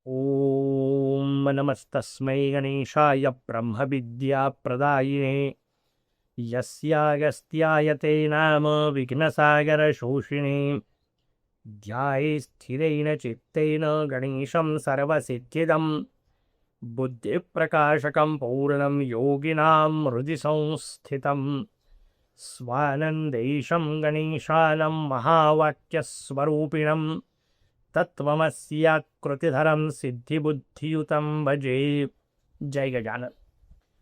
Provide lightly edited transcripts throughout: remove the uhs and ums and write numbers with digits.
ॐ नमस्तस्मै गणेशाय ब्रह्मविद्याप्रदायिने यस्यागस्त्याय ते नाम विघ्नसागरशोषिणे ध्याये स्थिरेण चित्तेन गणेशं सर्वसिद्धिदं बुद्धिप्रकाशकं पूर्णं योगिनां हृदि संस्थितं स्वानन्देशं गणेशानं महावाक्यस्वरूपिणं तत्त्वमस्याकृतिधरं सिद्धिबुद्धियुतं भजे. जय गजानन.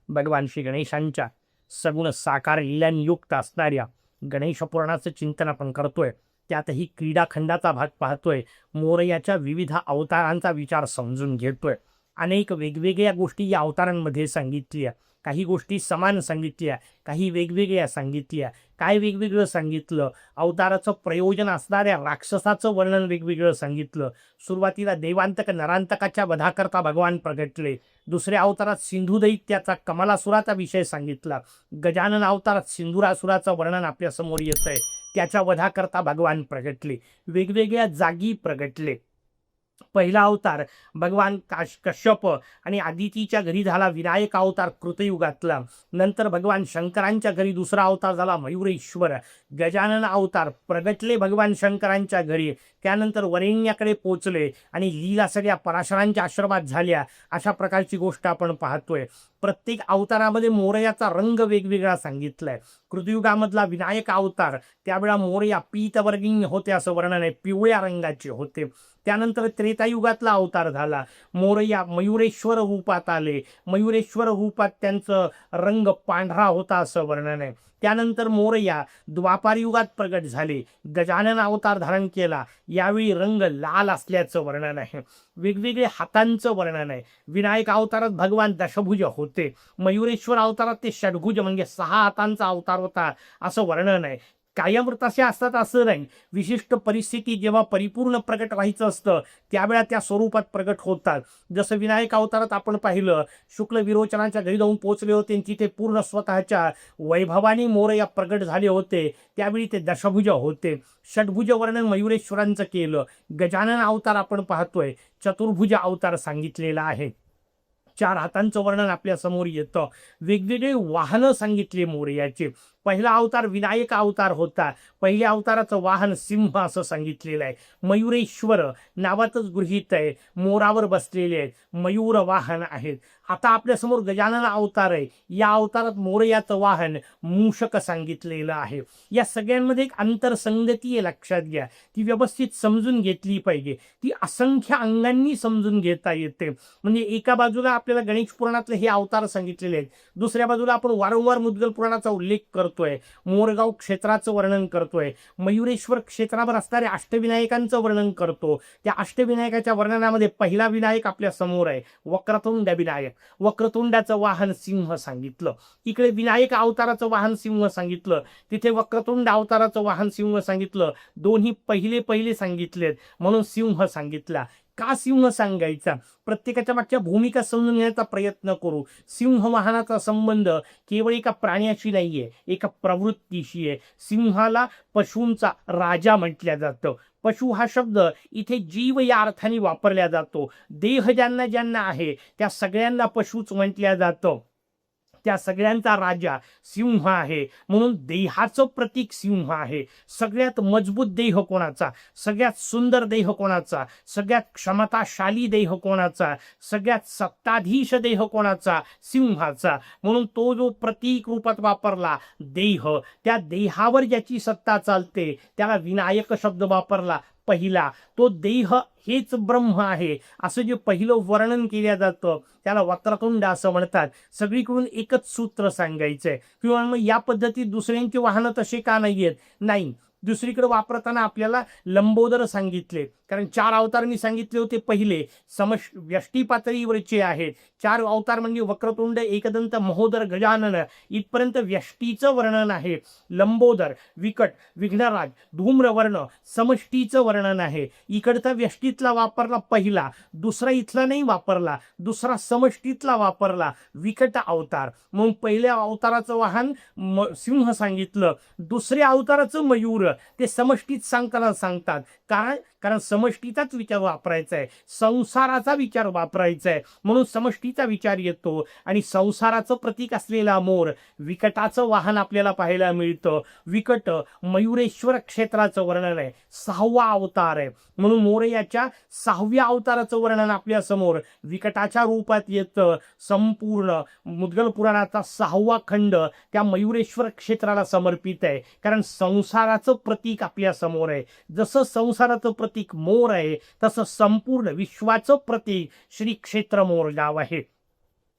भगवान श्री गणेशांच्या सगुण साकार लीलांयुक्त असणाऱ्या गणेश पुराणाचं चिंतन आपण करतोय. त्यातही क्रीडाखंडाचा भाग पाहतोय. मोरयाच्या विविध अवतारांचा विचार समजून घेतोय. अनेक वेगवेगळ्या गोष्टी या अवतारांमध्ये सांगितल्या. काही गोष्टी समान सांगितल्या, काही वेगवेगळ्या सांगितल्या. काय वेगवेगळं सांगितलं? अवताराचं प्रयोजन असणाऱ्या राक्षसाचं वर्णन वेगवेगळं सांगितलं. सुरुवातीला देवांतक नरांतकाच्या वधाकरता भगवान प्रगटले. दुसऱ्या अवतारात सिंधू दैत्याचा कमलासुराचा विषय सांगितला. गजानन अवतारात सिंधुरासुराचं वर्णन आपल्यासमोर येत आहे. त्याच्या वधाकरता भगवान प्रगटले, वेगवेगळ्या जागी प्रगटले. पहिला अवतार भगवान कश्यप आणि आदितीच्या घरी झाला विनायक अवतार कृतयुगातला. नंतर भगवान शंकरांच्या घरी दुसरा अवतार झाला मयुरेश्वर. गजानन अवतार प्रगटले भगवान शंकरांच्या घरी. त्यानंतर वरेण्याकडे पोचले आणि लीला सगळ्या पराशरांच्या आश्रमात झाल्या. अशा प्रकारची गोष्ट आपण पाहतोय. प्रत्येक अवतारामध्ये मोरयाचा रंग वेगवेगळा सांगितलाय. कृतयुगामधला विनायक अवतार त्यावेळा मोरया पीतवर्गीय होते असं वर्णन आहे, पिवळ्या रंगाचे होते. त्यानंतर त्रेतायुगातला अवतार झाला. मोरया मयुरेश्वर रूपात आले. मयुरेश्वर रूपात त्यांचं रंग पांढरा होता असं वर्णन आहे. त्यानंतर मोरया द्वापार युगात प्रगट झाले. गजानन अवतार धारण केला. यावेळी रंग लाल असल्याचं वर्णन आहे. वेगवेगळे हातांचं वर्णन आहे. विनायक अवतारात भगवान दशभुज होते. मयुरेश्वर अवतारात ते षडभुज म्हणजे 6 हातांचा अवतार होता असं वर्णन आहे. कायम तसे असतात असं नाही. विशिष्ट परिस्थिती जेव्हा परिपूर्ण प्रगट व्हायचं असतं त्यावेळा त्या स्वरूपात प्रगट होतात. जसं विनायक अवतारात आपण पाहिलं, शुक्ल विरोचनाच्या घरी जाऊन पोचले होते आणि तिथे पूर्ण स्वतःच्या वैभवाने मोरया प्रगट झाले होते. त्यावेळी ते दशभुज होते. षडभुज वर्णन मयुरेश्वरांचं केलं. गजानन अवतार आपण पाहतोय चतुर्भुज अवतार सांगितलेला आहे. 4 हातांचं वर्णन आपल्या समोर येतं. वेगवेगळे वाहनं सांगितले मोरयाचे. पहिला अवतार विनायक अवतार होता. पहिल्या अवताराचं वाहन सिंह असं सांगितलेलं आहे. मयुरेश्वर नावातच गृहीत आहे. मोरावर बसलेले आहेत, मयूर वाहन आहेत. आता आपल्यासमोर गजानन अवतार आहे. या अवतारात मोरयाचं वाहन मूषक सांगितलेलं आहे. या सगळ्यांमध्ये एक आंतरसंगती आहे, लक्षात घ्या. ती व्यवस्थित समजून घेतली पाहिजे. ती असंख्य अंगांनी समजून घेता येते. म्हणजे एका बाजूला आपल्याला गणेश पुराणातले हे अवतार सांगितलेले आहेत, दुसऱ्या बाजूला आपण वारंवार मुद्गल पुराणाचा उल्लेख करतोय. मोरगाव क्षेत्राचं वर्णन करतोय. मयुरेश्वर क्षेत्रावर असणाऱ्या अष्टविनायकांचं वर्णन करतो. त्या अष्टविनायकाच्या वर्णनामध्ये पहिला विनायक आपल्या समोर आहे, वक्रतुंड विनायक. वक्रतुंडाचं वाहन सिंह सांगितलं. इकडे विनायक अवताराचं वाहन सिंह सांगितलं, तिथे वक्रतुंड अवताराचं वाहन सिंह सांगितलं. दोन्ही पहिले पहिले सांगितलेत म्हणून सिंह सांगितला. का सिंह सांगायचा? प्रत्येकाच्या मागच्या भूमिका समजून घेण्याचा प्रयत्न करू. सिंह वाहनाचा संबंध केवळ एका प्राण्याशी नाहीये, एका प्रवृत्तीशी आहे. सिंहाला पशूंचा राजा म्हटलं जातं. पशु हा शब्द इथे जीव या अर्थाने वापरला जातो. देह ज्यांना ज्यांना आहे त्या सगळ्यांना पशुच म्हटलं जातं. त्या सगळ्यांचा राजा सिंह आहे. म्हणून देहाचं प्रतीक सिंह आहे. सगळ्यात मजबूत देह कोणाचा? सगळ्यात सुंदर देह कोणाचा? सगळ्यात क्षमताशाली देह कोणाचा? सगळ्यात सत्ताधीश देह कोणाचा? सिंहाचा. म्हणून तो जो प्रतीक रूपात वापरला देह, त्या देहावर ज्याची सत्ता चालते त्याला विनायक शब्द वापरला. पहिला तो देह हेच ब्रह्म आहे असं जे पहिलं वर्णन केलं जातं त्याला वक्रतुंड असं म्हणतात. सगळीकडून एकच सूत्र सांगायचंय. किंवा मग या पद्धतीत दुसऱ्यांची वाहनं तसे का नाही आहेत? नाही. दुसरीकडे वापरताना आपल्याला लंबोदर सांगितले, कारण 4 अवतार मी सांगितले होते. पहिले व्यष्टी पातळीवरचे आहेत. 4 अवतार म्हणजे वक्रतुंड, एकदंत, महोदर, गजानन. इथपर्यंत व्यष्टीचं वर्णन आहे. लंबोदर, विकट, विघ्नराज, धूम्रवर्ण समष्टीचं वर्णन आहे. इकडचा व्यष्टीतला वापरला पहिला, दुसरा इथला नाही वापरला, दुसरा समष्टीतला वापरला, विकट अवतार. मग पहिल्या अवताराचं वाहन सिंह सांगितलं, दुसऱ्या अवताराचं मयूर ते समष्टीत सांगताना सांगतात. कारण कारण समष्टीचाच विचार वापरायचा आहे, संसाराचा विचार वापरायचा आहे, म्हणून समष्टीचा विचार येतो. आणि संसाराचं प्रतीक असलेला मोर, विकटाचं वाहन आपल्याला पाहायला मिळतं. विकट मयुरेश्वर क्षेत्राचं वर्णन आहे, 6वा अवतार आहे, म्हणून मोरयाच्या 6व्या अवताराचं वर्णन आपल्या समोर विकटाच्या रूपात येतं. संपूर्ण मुद्गल पुराणाचा 6वा खंड त्या मयुरेश्वर क्षेत्राला समर्पित आहे, कारण संसाराचं प्रतीक आपल्या समोर आहे. जसं संसाराचं प्रतीक मोर आहे, तसं संपूर्ण विश्वाचं प्रतीक श्री क्षेत्र मोरगाव आहे.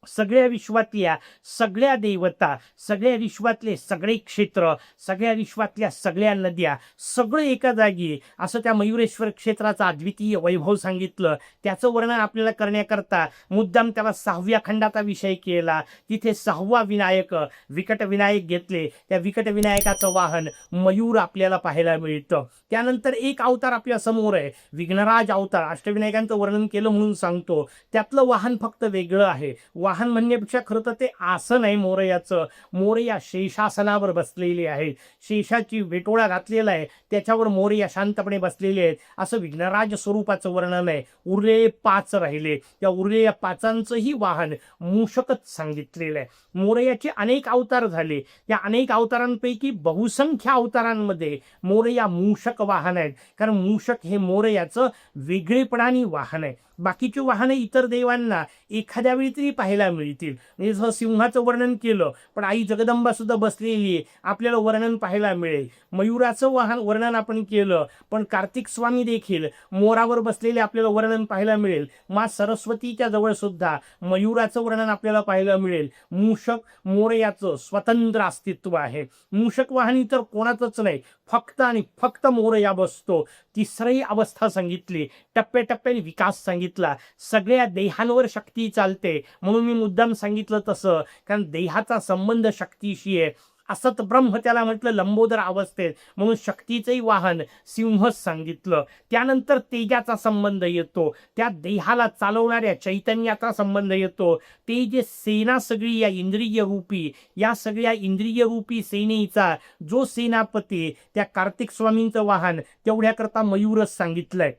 सगळ्या विश्वातल्या सगळ्या देवता, सगळ्या विश्वातले सगळे क्षेत्र, सगळ्या विश्वातल्या सगळ्या नद्या, सगळं एका जागी, असं त्या मयुरेश्वर क्षेत्राचं अद्वितीय वैभव सांगितलं. त्याचं वर्णन आपल्याला करण्याकरता मुद्दाम त्याला 6व्या खंडाचा विषय केला. तिथे 6वा विनायक, विकट विनायक घेतले. त्या विकट विनायकाचं वाहन मयूर आपल्याला पाहायला मिळतं. त्यानंतर एक अवतार आपल्या समोर आहे, विघ्नराज अवतार. अष्टविनायकांचं वर्णन केलं म्हणून सांगतो, त्यातलं वाहन फक्त वेगळं आहे. वाहन म्हणण्यापेक्षा खरं तर ते आसन आहे मोरयाचं. मोरया शेषासनावर बसलेले आहेत, शेषाची वेटोळा घातलेला आहे, त्याच्यावर मोरया शांतपणे बसलेले आहेत, असं विघ्नराज स्वरूपाचं वर्णन आहे. उरलेले 5 राहिले, त्या उरलेल्या 5ांचंही वाहन मूषकच सांगितलेलं आहे. मोरयाचे अनेक अवतार झाले, त्या अनेक अवतारांपैकी बहुसंख्य अवतारांमध्ये मोरया मूषक वाहन आहेत, कारण मूषक हे मोरयाचं वेगळेपणाने वाहन आहे. बाकीची वाहनं इतर देवांना एखाद्या वेळी तरी पाहायला मिळतील. म्हणजे जसं सिंहाचं वर्णन केलं, पण आई जगदंबा सुद्धा बसलेली आहे, आपल्याला वर्णन पाहायला मिळेल. मयुराचं वाहन वर्णन आपण केलं, पण कार्तिक स्वामी देखील मोरावर बसलेले आपल्याला वर्णन पाहायला मिळेल. मा सरस्वतीच्या जवळ सुद्धा मयुराचं वर्णन आपल्याला पाहायला मिळेल. मूषक मोरयाचं स्वतंत्र अस्तित्व आहे. मूषक वाहन इतर कोणाचंच नाही, फक्त आणि फक्त मोरया बसतो. तिसरी अवस्था सांगितली, टप्प्याटप्प्याने विकास सांगितला. सगळ्या देहांवर शक्ती चालते, म्हणून मी मुद्दाम सांगितलं तसं, कारण देहाचा संबंध शक्तीशी आहे. असत ब्रह्म त्याला म्हटलं लंबोदर अवस्थेत, म्हणून शक्तीचंही वाहन सिंहच सांगितलं. त्यानंतर तेजाचा संबंध येतो, त्या देहाला चालवणाऱ्या चैतन्याचा संबंध येतो. ते जे सेना सगळी या इंद्रिय रूपी, या सगळ्या इंद्रिय रूपी सेनेचा जो सेनापती, त्या कार्तिक स्वामींचं वाहन तेवढ्याकरता मयूरच सांगितलंय.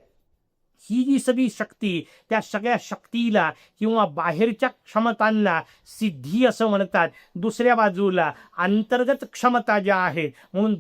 ही जी सगळी शक्ती, त्या सगळ्या शक्तीला किंवा बाहेरच्या क्षमतांना सिद्धी असं म्हणतात. दुसऱ्या बाजूला अंतर्गत क्षमता ज्या आहेत, म्हणून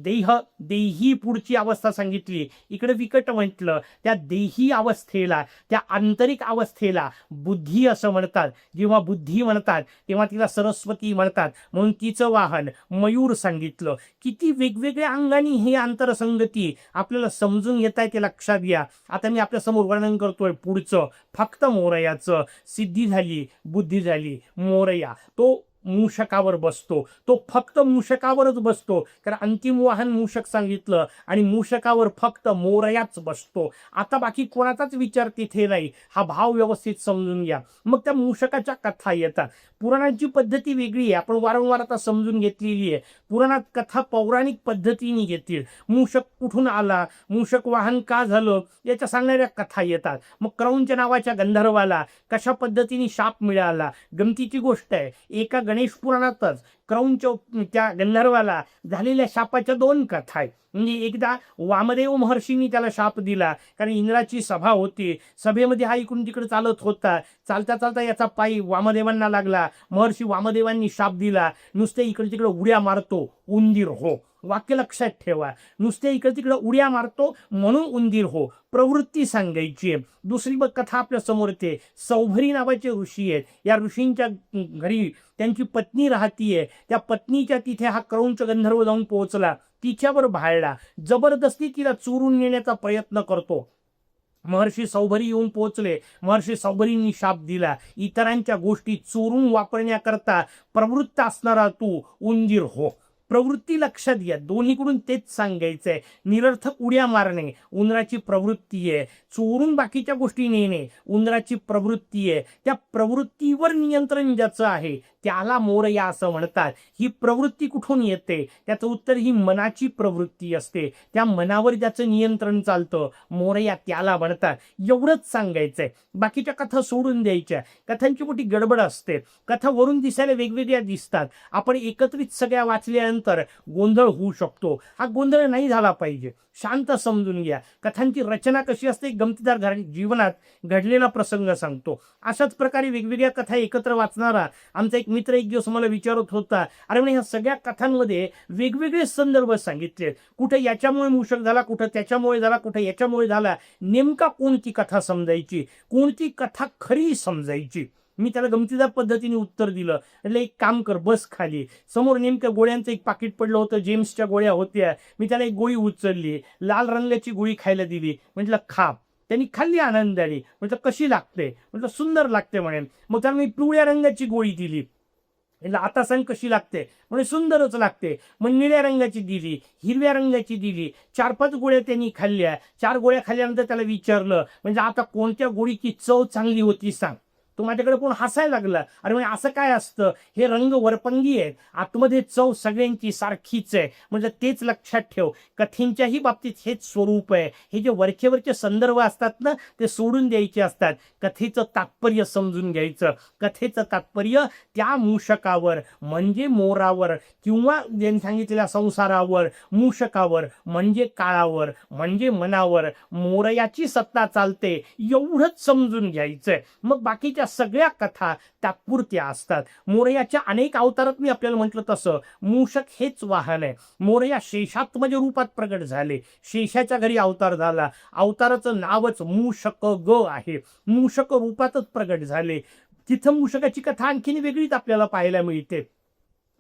देही पुढची अवस्था सांगितली. इकडे विकट म्हटलं, त्या देही अवस्थेला, त्या आंतरिक अवस्थेला बुद्धी असं म्हणतात. जेव्हा बुद्धी म्हणतात तेव्हा तिला सरस्वती म्हणतात, म्हणून तिचं वाहन मयूर सांगितलं. किती वेगवेगळ्या अंगाने ही आंतरसंगती आपल्याला समजून घेता येते, लक्षात घ्या. आता मी आपल्या समोर वर्णन करतोय पुढचं, फक्त मोरयाचं. सिद्धी झाली, बुद्धी झाली, मोरया तो मूषकावर बसतो, तो फक्त मूषकावरच बसतो, कारण अंतिम वाहन मूषक सांगितलं आणि मूषकावर फक्त मोरयाच बसतो. आता बाकी कोणाचाच विचार तिथे नाही, हा भाव व्यवस्थित समजून घ्या. मग त्या मूषकाच्या कथा येतात. पुराणांची पद्धती वेगळी आहे, आपण वारंवार आता समजून घेतलेली आहे. पुराणात कथा पौराणिक पद्धतीने घेतील. मूषक कुठून आला, मूषक वाहन का झालं, याच्या सांगणाऱ्या कथा येतात. मग क्रौंच नावाच्या गंधर्वाला कशा पद्धतीने शाप मिळाला, गमतीची गोष्ट आहे. एका गणेश पुराणातच क्रौंच त्या गंधर्वाला झालेल्या शापाच्या 2 कथा आहेत. म्हणजे एकदा वामदेव महर्षींनी त्याला शाप दिला, कारण इंद्राची सभा होती, सभेमध्ये हा इकडून तिकडे चालत होता. चालता चालता याचा पायी वामदेवांना लागला. महर्षी वामदेवांनी शाप दिला, नुसते इकडे तिकडे उड्या मारतो उंदीर हो. वाक्य लक्षात ठेवा, नुसते इकडे तिकडे उड्या मारतो म्हणून उंदीर हो, प्रवृत्ती सांगायची आहे. दुसरी कथा आपल्या समोर येते. सौभरी नावाचे ऋषी आहेत, या ऋषींच्या घरी त्यांची पत्नी राहतीये. त्या पत्नीच्या तिथे हा क्रौंच गंधर्व जाऊन पोहोचला, तिच्यावर भाळला, जबरदस्ती तिला चोरून नेण्याचा प्रयत्न करतो. महर्षी सौभरी येऊन पोहोचले. महर्षी सौभरींनी शाप दिला, इतरांच्या गोष्टी चोरून वापरण्याकरता प्रवृत्त असणारा तू उंदीर हो. प्रवृत्ती लक्षात घ्या, दोन्हीकडून तेच सांगायचंय. निरर्थक उड्या मारणे उंदराची प्रवृत्ती आहे, चोरून बाकीच्या गोष्टी नेणे उंदराची प्रवृत्ती आहे. त्या प्रवृत्तीवर नियंत्रण ज्याचं आहे त्याला मोरया असं म्हणतात. ही प्रवृत्ती कुठून येते? त्याचं उत्तर ही मनाची प्रवृत्ती असते. त्या मनावर ज्याचं नियंत्रण चालतं मोरया त्याला म्हणतात. एवढंच सांगायचंय. बाकीच्या कथा सोडून द्यायच्या. कथांची मोठी गडबड असते. कथा वरून दिसायला वेगवेगळ्या दिसतात. आपण एकत्रित सगळ्या वाचल्यानंतर गोंधळ होऊ शकतो. हा गोंधळ नाही झाला पाहिजे. शांत समजून घ्या. कथांची रचना कशी असते, गमतीदार जीवनात घडलेला प्रसंग सांगतो. अशाच प्रकारे वेगवेगळ्या कथा एकत्र वाचणारा आमचा एक मित्र एक दिवस मला विचारत होता, अरे म्हणे ह्या सगळ्या कथांमध्ये वेगवेगळे संदर्भ सांगितले, कुठे याच्यामुळे मूषक झाला, कुठं त्याच्यामुळे झाला, कुठे याच्यामुळे झाला, नेमका कोणती कथा समजायची, कोणती कथा खरी समजायची? मी त्याला गमतीदार पद्धतीने उत्तर दिलं. એટલે एक काम कर, बस खाली. समोर नेमक्या गोळ्यांचं एक पाकिट पडलं होतं, जेम्सच्या गोळ्या होत्या. मी त्याला एक गोळी उचलली, लाल रंगाची गोळी खायला दिली. म्हटलं खा. त्यांनी खाल्ली आनंदाने. म्हटलं कशी लागते? म्हटलं सुंदर लागते म्हणेन. मग त्याला मी पिवळ्या रंगाची गोळी दिली. म्हटलं आता सांग कशी लागते? म्हणजे सुंदरच लागते. मग निळ्या रंगाची दिली, हिरव्या रंगाची दिली. 4-5 गोळ्या त्यांनी खाल्ल्या. 4 गोळ्या खाल्ल्यानंतर त्याला विचारलं, म्हणजे आता कोणत्या गोळीची चव चांगली होती सांग. तो माझ्याकडे कोण हसायला लागला. अरे म्हणजे असं काय असतं? हे रंग वरपंगी आहेत, आतमध्ये चव सगळ्यांची सारखीच आहे. म्हणजे तेच लक्षात ठेव. कथेंच्याही बाबतीत हेच स्वरूप आहे. हे जे वरचे संदर्भ असतात ना, ते सोडून द्यायचे असतात. कथेचं तात्पर्य समजून घ्यायचं. कथेचं तात्पर्य त्या मूषकावर म्हणजे मोरावर, किंवा ज्यांनी सांगितलेल्या संसारावर, मूषकावर म्हणजे काळावर, म्हणजे मनावर मोरयाची सत्ता चालते, एवढंच समजून घ्यायचंय. मग बाकीच्या सगळ्या कथा तात्पुरत्या असतात. मोरयाच्या अनेक अवतारात मी आपल्याला म्हटलं तसं मूषक हेच वाहन आहे. मोरया शेषात्मज रूपात प्रगट झाले. शेषाच्या घरी अवतार झाला. अवताराचं नावच मूषक ग आहे. मूषक रूपातच प्रगट झाले. तिथं मूषकाची कथा आणखीन वेगळीच आपल्याला पाहायला मिळते.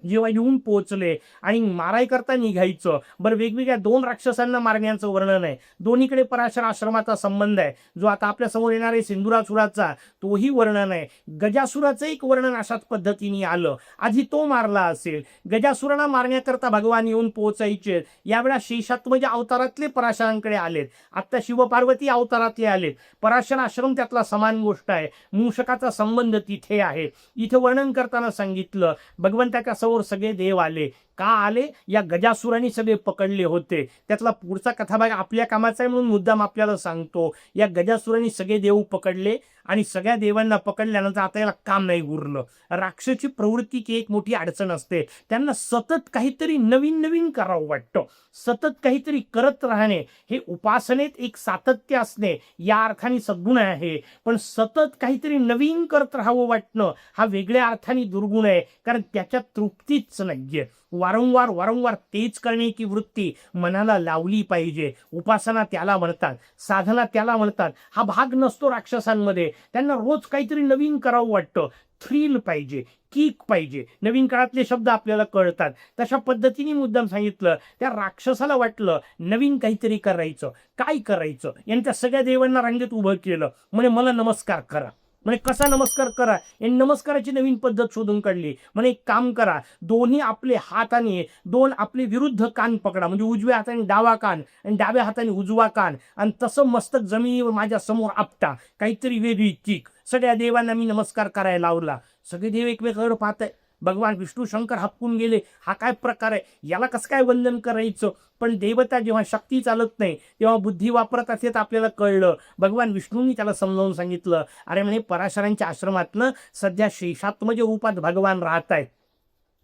जेव्हा येऊन पोहोचले आणि माराय करता निघायचं. बरं, वेगवेगळ्या 2 राक्षसांना मारण्याचं वर्णन आहे. दोन्हीकडे पराशर आश्रमाचा संबंध आहे, जो आता आपल्या समोर येणार आहे सिंधुरासुराचा, तोही वर्णन आहे. गजासुराचं एक वर्णन अशाच पद्धतीने आलं. आधी तो मारला असेल. गजासुराला मारण्याकरता भगवान येऊन पोहोचायचे. यावेळा शेषात्मज अवतारातले पराशरांकडे आलेत. आता शिवपार्वती अवतारातले आलेत. पराशर आश्रम त्यातला समान गोष्ट आहे. मूषकाचा संबंध तिथे आहे. इथे वर्णन करताना सांगितलं, भगवंताच्या समोर सगळे देव आले. का आले? या गजासुराने सगळे पकडले होते. त्यातला पुढचा कथाभाग आपल्या कामाचा आहे म्हणून मुद्दाम आपल्याला सांगतो. या गजासुराने सगळे देव पकडले आणि सगळ्या देवांना पकडल्यानंतर आता याला काम नाही उरलं. राक्षसी प्रवृत्तीची एक मोठी अडचण असते. त्यांना सतत काहीतरी नवीन नवीन करावं वाटतं. सतत काहीतरी करत राहणे हे उपासनेत एक सातत्य असणे या अर्थाने सद्गुण आहे. पण सतत काहीतरी नवीन करत राहावं वाटणं हा वेगळ्या अर्थाने दुर्गुण आहे, कारण त्याच्यात तृप्तीच नाहीये. वारंवार तेच करण्याची वृत्ती मनाला लावली पाहिजे. उपासना त्याला म्हणतात, साधना त्याला म्हणतात. हा भाग नसतो राक्षसांमध्ये. त्यांना रोज काहीतरी नवीन करावं वाटतं. थ्रिल पाहिजे, किक पाहिजे. नवीन काळातले शब्द आपल्याला कळतात. तशा पद्धतीने मुद्दाम सांगितलं. त्या राक्षसाला वाटलं नवीन काहीतरी करायचं. काय करायचं? यांच्या सगळ्या देवांना रांगेत उभं केलं. म्हणे मला नमस्कार करा. म्हणजे कसा नमस्कार करा? यांनी नमस्काराची नवीन पद्धत शोधून काढली. म्हणे एक काम करा, दोन्ही आपले हाताने 2 आपले विरुद्ध कान पकडा. म्हणजे उजव्या हाताने डावा कान आणि डाव्या हाताने उजवा कान, आणि तसं मस्तक जमिनीवर माझ्या समोर आपटा. काहीतरी वेगळी किक. सगळ्या देवांना मी नमस्कार करायला लावला. सगळे देव एकमेकांकडे पाहत आहे. भगवान विष्णू शंकर हपकून गेले. हा काय प्रकार आहे? याला कसं काय वंदन करायचं? पण देवता जेव्हा शक्ती चालत नाही तेव्हा बुद्धी वापरत असेल तर आपल्याला कळलं. भगवान विष्णूंनी त्याला समजावून सांगितलं, अरे म्हणे पराशरांच्या आश्रमातनं सध्या शेषात्मज रूपात भगवान राहत आहेत.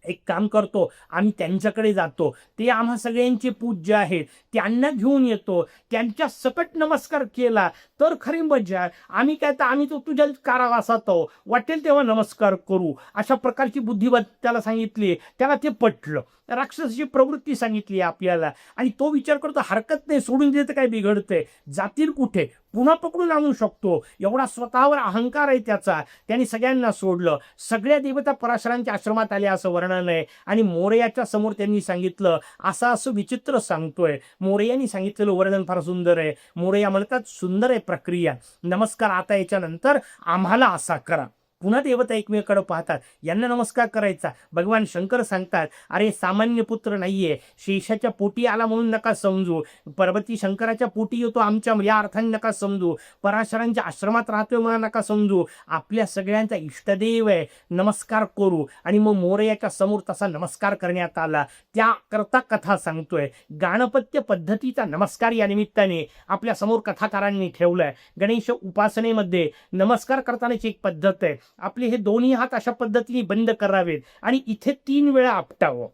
एक काम करतो, आम्ही त्यांच्याकडे जातो. ते आम्हा सगळ्यांचे पूज्य आहेत. त्यांना घेऊन येतो. त्यांच्या सकट नमस्कार केला तर खरी मजा. आम्ही काय तर आम्ही तो तुझ्या कारावासात आहो, वाटेल तेव्हा नमस्कार करू. अशा प्रकारची बुद्धिमत्ता त्याला सांगितली. त्याला ते पटलं. राक्षसाची प्रवृत्ती सांगितली आपल्याला, आणि तो विचार करतो हरकत नाही, सोडून देतं काय बिघडतंय, जातील कुठे, पुन्हा पकडून आणू शकतो. एवढा स्वतःवर अहंकार आहे त्याचा. त्यांनी सगळ्यांना सोडलं. सगळ्या देवता पराशरांच्या आश्रमात आल्या असं वर्णन आहे. आणि मोरयाच्या समोर त्यांनी सांगितलं, असं विचित्र सांगतोय. मोरयानी सांगितलेलं वर्णन फार सुंदर आहे. मोरया म्हणतात, सुंदर आहे प्रक्रिया. नमस्कार आता याच्यानंतर आम्हाला असा करा. पुन्हा देवता एकमेकाकडे पाहतात, यांना नमस्कार करायचा. भगवान शंकर सांगतात, अरे सामान्य पुत्र नाहीये, शेषाच्या पोटी आला म्हणून नका समजू, पार्वती शंकराच्या पोटी येतो आमच्या या अर्थाने नका समजू, पराशरांच्या आश्रमात राहतोय म्हणून नका समजू, आपल्या सगळ्यांचा इष्टदेव आहे, नमस्कार करू. आणि मग मोरयाच्या समोर तसा नमस्कार करण्यात आला. त्याकरता कथा सांगतोय. गाणपत्य पद्धतीचा नमस्कार या निमित्ताने आपल्या समोर कथाकारांनी ठेवलाय. गणेश उपासनेमध्ये नमस्कार करतानाची एक पद्धत आहे, आपले हे दोन्ही हात अशा पद्धतीने बंद करावेत आणि इथे 3 वेळा आपटावं.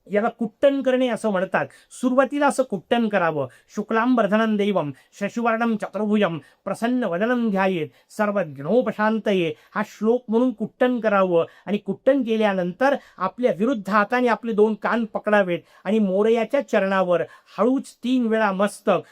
याला कुट्टन करणे असं म्हणतात. सुरुवातीला असं कुट्टन करावं. शुक्लांबरधनं देवम शशिवर्णं चतुर्भुजं प्रसन्न वदनं ध्यायेत सर्वज्ञोपशांतये हा श्लोक म्हणून कुट्टन करावं. आणि कुट्टन केल्यानंतर आपल्या विरुद्ध हाताने आपले 2 कान पकडावेत आणि मोरयाच्या चरणावर हळूच 3 वेळा मस्तक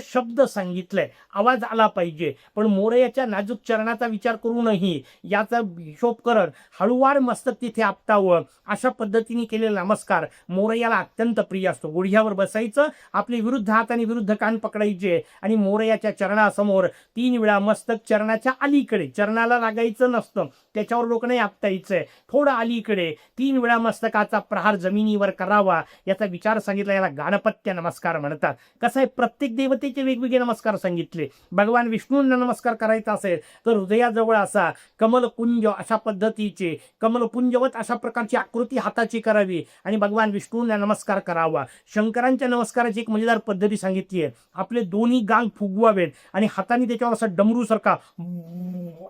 शब्द सांगितलंय, आवाज आला पाहिजे. पण मोरयाच्या नाजूक चरणाचा विचार करूनही याचा हिशोब करत हळूवार मस्तक तिथे आपटावं. अशा पद्धतीने केलेला नमस्कार मोरयाला अत्यंत प्रिय असतो. गुढघ्यावर बसायचं, आपले विरुद्ध हाताने विरुद्ध कान पकडायचे आणि मोरयाच्या चरणासमोर 3 वेळा मस्तक चरणाच्या अलीकडे, चरणाला लागायचं नसतं, त्याच्यावर डोकं नाही आपटायचंय, थोडं अलीकडे 3 वेळा मस्तकाचा प्रहार जमिनीवर करावा. याचा विचार सांगितला. याला गाणपत्य नमस्कार म्हणतात. कसं आहे, प्रत्येक देवतेचे वेगवेगळे नमस्कार सांगितले. भगवान विष्णूंना नमस्कार करायचा असेल तर हृदयाजवळ असा कमलपुंज अशा पद्धतीचे, कमलपुंजवत अशा प्रकारची आकृती हाताची करावी आणि भगवान विष्णूंना नमस्कार करावा. शंकरांच्या नमस्काराची एक मजेदार पद्धती सांगितली आहे. आपले दोन्ही गाल फुगवावेत आणि हाताने त्याच्यावर असा डमरू सारखा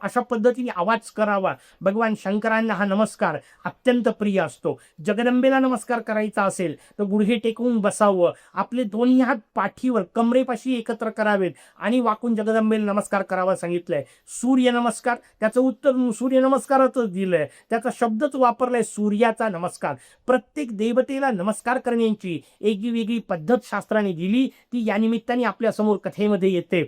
अशा पद्धतीने आवाज करावा. भगवान शंकरांना हा नमस्कार अत्यंत प्रिय असतो. जगदंबेला नमस्कार करायचा असेल तर गुडघे टेकवून बसावं, आपले दोन्ही हात पाठीवर कमरेपाशी एकत्र करावेत आणि वाकून जगदंबेला नमस्कार करावा सांगितलंय. सूर्य नमस्कार, त्याचं उत्तर सूर्य नमस्कारातच दिलंय, त्याचा शब्दच वापरलाय सूर्याचा नमस्कार. प्रत्येक देवतेला नमस्कार करण्याची एक वेगळी पद्धत शास्त्राने दिली, ती या निमित्ताने आपल्या समोर कथेमध्ये येते.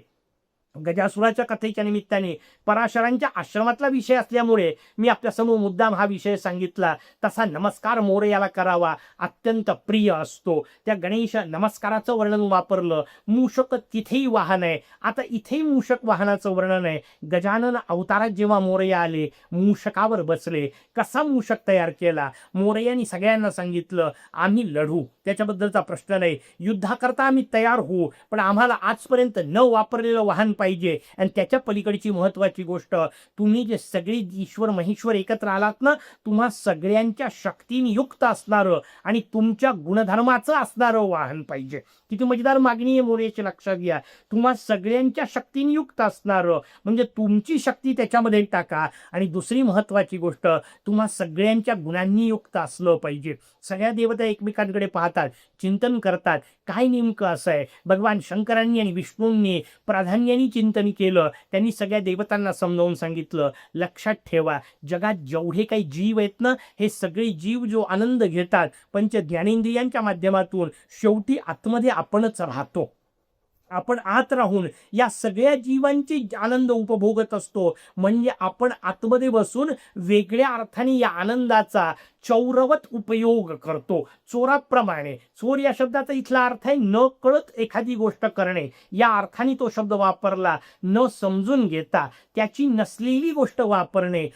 गजासुराच्या कथेच्या निमित्ताने पराशरांच्या आश्रमातला विषय असल्यामुळे मी आपल्यासमोर मुद्दाम हा विषय सांगितला. तसा नमस्कार मोरयाला करावा अत्यंत प्रिय असतो. त्या गणेश नमस्काराचं वर्णन वापरलं. मूषक तिथेही वाहन आहे. आता इथेही मूषक वाहनाचं वर्णन आहे. गजानन अवतारात जेव्हा मोरया आले, मूषकावर बसले. कसा मूषक तयार केला? मोरयानी सगळ्यांना सांगितलं, आम्ही लढू, त्याच्याबद्दलचा प्रश्न नाही, युद्धाकरता आम्ही तयार होऊ, पण आम्हाला आजपर्यंत न वापरलेलं वाहन पाहिजे. आणि त्याच्या पलीकडची महत्वाची गोष्ट, तुम्ही जे सगळे ईश्वर महेश्वर एकत्र आलात ना, तुम्हा सगळ्यांच्या शक्तीने युक्त असणारं आणि तुमच्या गुणधर्माचं असणारं वाहन पाहिजे. किती मजेदार मागणी आहे मोरयाची, लक्षात घ्या. तुम्हा सगळ्यांच्या शक्तीने युक्त असणारं म्हणजे तुमची शक्ती त्याच्यामध्ये टाका. आणि दुसरी महत्वाची गोष्ट, तुम्हा सगळ्यांच्या गुणांनी युक्त असलं पाहिजे. सगळ्या देवता एकमेकांकडे पाहतात, चिंतन करतात, काय नेमकं असं आहे. भगवान शंकरांनी आणि विष्णूंनी प्राधान्याने चिंतन केलं. त्यांनी सगळ्या देवतांना समजावून सांगितलं, लक्षात ठेवा, जगात जेवढे काही जीव आहेत ना, हे सगळे जीव जो आनंद घेतात पंच ज्ञानेंद्रियांच्या माध्यमातून, शेवटी आतमध्ये आपणच राहतो. आपण आत राहून या सगळ्या जीवांचे आनंद उपभोगत असतो. म्हणजे आपण आतमध्ये बसून वेगळ्या अर्थाने या आनंदाचा चौरवत उपयोग करतो. चोराप्रमाणे, चोर या शब्दाचा इथला अर्थ आहे न कळत एखादी गोष्ट करणे, या अर्थाने तो शब्द वापरला. न समजून घेता त्याची नसलेली गोष्ट वापरणे.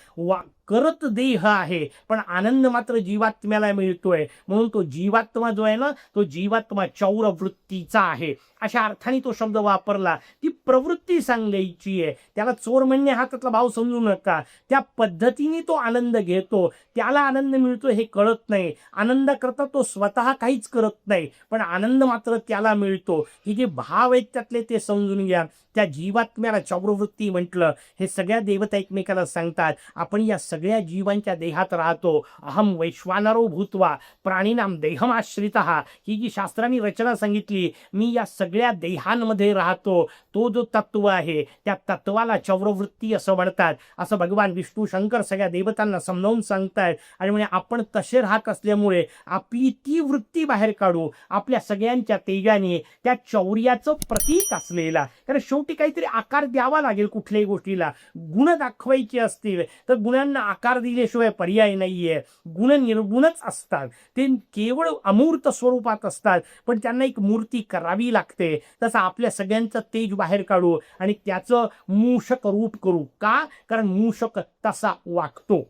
करत देह आहे पण आनंद मात्र जीवात्म्याला मिळतोय, म्हणून तो जीवात्मा जो आहे ना, तो जीवात्मा चौर वृत्तीचा आहे, अशा अर्थाने तो शब्द वापरला. ती प्रवृत्ती सांगायची आहे. त्याला चोर म्हणणे हा त्यातला भाव समजू नका. त्या पद्धतीने तो आनंद घेतो, त्याला आनंद मिळतो हे कळत नाही. आनंद करता तो स्वतः काहीच करत नाही, पण आनंद मात्र त्याला मिळतो. हे जे भाव आहेत त्यातले ते समजून घ्या. त्या जीवात्म्याला चौरवृत्ती म्हटलं. हे सगळ्या देवता एकमेकाला सांगतात, आपण या सगळ्या जीवांच्या देहात राहतो. अहम वैश्वानरो भूत्वा प्राणीनाम देहमाश्रितः, ही जी शास्त्रांनी रचना सांगितली, मी या सगळ्या देहांमध्ये राहतो. तो जो तत्व आहे त्या तत्वाला चौरवृत्ती असं म्हणतात. असं भगवान विष्णू शंकर सगळ्या देवतांना समजावून सांगतायत. आणि म्हणजे आपण तसे राहत असल्यामुळे आपली ती वृत्ती बाहेर काढू, आपल्या सगळ्यांच्या तेजाने त्या चौर्याचं प्रतीक असलेला, कारण शेवटी काहीतरी आकार द्यावा लागेल कुठल्याही गोष्टीला. गुण दाखवायचे असतील तर गुणांना आकार दिल्याशिवाय पर्याय नाहीये. गुण निर्गुणच असतात, ते केवळ अमूर्त स्वरूपात असतात, पण त्यांना एक मूर्ती करावी लागते. तसं आपल्या सगळ्यांचं तेज बाहेर काढू आणि त्याचं मूषक रूप करू. का? कारण मूषक तसा वागतो.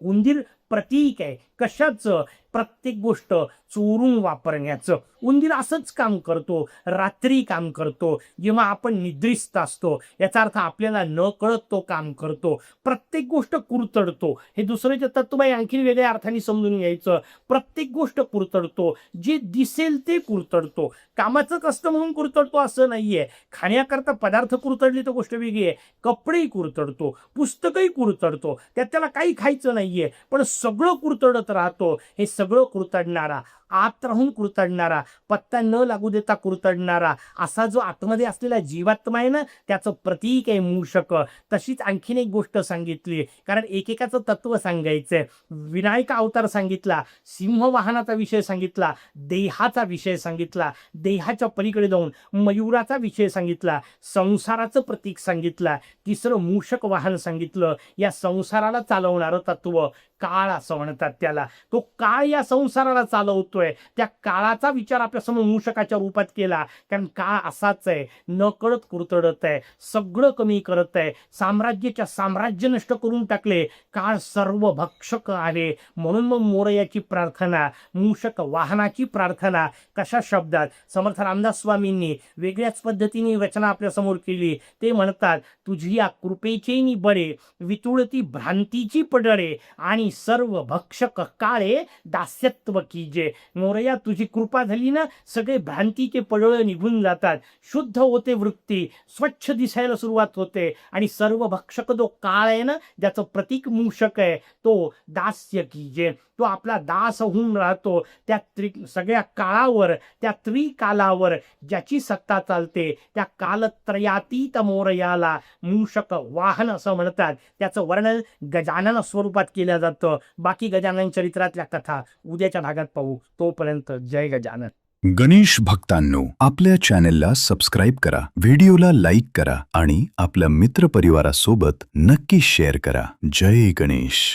उंदीर प्रतीक आहे कशाचं? प्रत्येक गोष्ट चोरून वापरण्याचं. उंदीर असंच काम करतो, रात्री काम करतो, जेव्हा आपण निद्रिस्त असतो. याचा अर्थ आपल्याला न कळत तो काम करतो, प्रत्येक गोष्ट कुरतडतो. हे दुसऱ्याचं तत्व आहे, आणखी वेगळ्या अर्थाने समजून घ्यायचं. प्रत्येक गोष्ट कुरतडतो, जे दिसेल ते कुरतडतो. कामाचं कष्ट म्हणून कुरतडतो असं नाहीये. खाण्याकरता पदार्थ कुरतडले तर गोष्ट वेगळी आहे. कपडेही कुरतडतो, पुस्तकही कुरतडतो, त्यात त्याला काही खायचं नाहीये, पण सगळं कुरतडत राहतो. हे सगळं कुरतडणारा, आत राहून कुरतडणारा, पत्ता न लागू देता कुरतडणारा असा जो आतमध्ये असलेला जीवात्मा आहे ना, त्याचं प्रतीक आहे मूषक. तशीच आणखीन एक गोष्ट सांगितली, कारण एकेकाचं तत्व सांगायचंय. विनायक अवतार सांगितला, सिंह वाहनाचा विषय सांगितला, देहाचा विषय सांगितला, देहाच्या पलीकडे जाऊन मयुराचा विषय सांगितला, संसाराचं प्रतीक सांगितला, तिसरं मूषक वाहन सांगितलं. या संसाराला चालवणारं तत्व काळ असं म्हणतात त्याला. तो काळ या संसाराला चालवतोय. त्या काळाचा विचार आपल्यासमोर मूषकाच्या रूपात केला, कारण काळ असाच आहे, न कळत कुरतडत आहे, सगळं कमी करत आहे, साम्राज्याच्या साम्राज्य नष्ट करून टाकले. काळ सर्व भक्षक आहे. म्हणून मग मोरयाची प्रार्थना, मूषक वाहनाची प्रार्थना. कशा शब्दात? समर्थ रामदास स्वामींनी वेगळ्याच पद्धतीने रचना आपल्यासमोर केली. ते म्हणतात, तुझी या कृपेचेनी बरे वितुळती भ्रांतीची पडरे आणि सर्व भक्षक काळे दास्यत्व कीजे. मोरया तुझी कृपा झाली ना, सगळे भ्रांतीचे पडळे निघून जातात, शुद्ध होते वृत्ती, स्वच्छ दिसायला सुरुवात होते, आणि सर्व भक्षक जो काळ आहे ना, ज्याचं प्रतीक मूषक आहे, तो दास्य कीजे, तो आपला दास होऊन राहतो. त्या सगळ्या काळावर, त्या त्रिकालावर ज्याची सत्ता चालते, त्या कालत्रयातीत मोरयाला मूषक वाहन असं म्हणतात. त्याचं वर्णन गजानन स्वरूपात केलं जातं. बाकी गजानन चरित्रातल्या कथा उद्याच्या भागात पाहू. तोपर्यंत जय गजानन. गणेश भक्तांनो, आपल्या चॅनेलला सबस्क्राईब करा, व्हिडिओला लाईक करा आणि आपल्या मित्रपरिवारासोबत नक्की शेअर करा. जय गणेश.